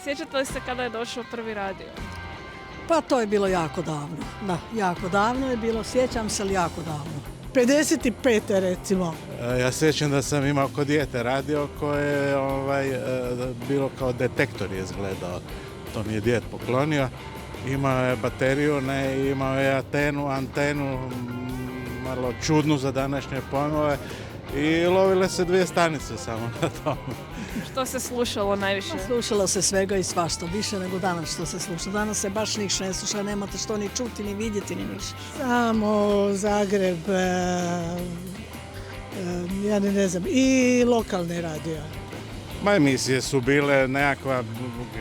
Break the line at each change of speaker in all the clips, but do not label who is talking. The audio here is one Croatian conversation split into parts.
Sjećate li se kada je došao prvi radio?
Pa to je bilo jako davno. Da, jako davno je bilo, sjećam se li jako davno. 55. recimo.
Ja sjećam da sam imao kod dijete radio koje je bilo kao detektor je izgledao. To mi je djed poklonio. Imao je bateriju, imao je antenu malo čudnu za današnje pojmove i lovile se 2 stanice samo na tomu.
Što se slušalo najviše?
Slušalo se svega i svašta, više nego danas što se sluša. Danas se baš ništa ne sluša, nemate što ni čuti, ni vidjeti, ni ništa. Samo Zagreb, ja ne znam, i lokalne radio.
Ma emisije su bile nekakva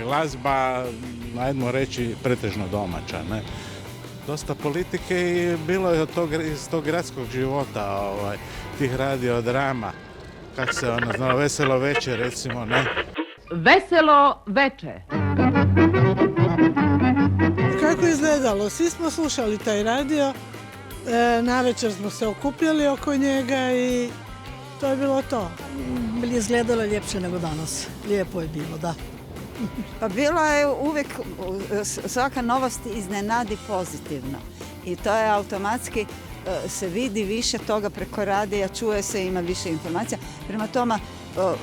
glazba, najdemo reći, pretežno domaća, ne? Dosta politike i bilo je iz tog gradskog života, tih radiodrama. Kako se ono znalo, Veselo večer recimo, ne?
Veselo večer.
Kako je izgledalo? Svi smo slušali taj radio, navečer smo se okupljali oko njega i to je bilo to.
Izgledalo je ljepše nego danas. Lijepo je bilo, da.
Pa bilo je uvijek, svaka novost iznenadi pozitivno i to je automatski, se vidi više toga preko radija, čuje se, ima više informacija. Prema tome,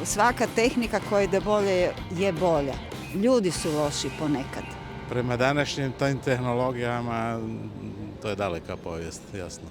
svaka tehnika koja ide bolje je bolja. Ljudi su loši ponekad.
Prema današnjim tim tehnologijama to je daleka povijest, jasno.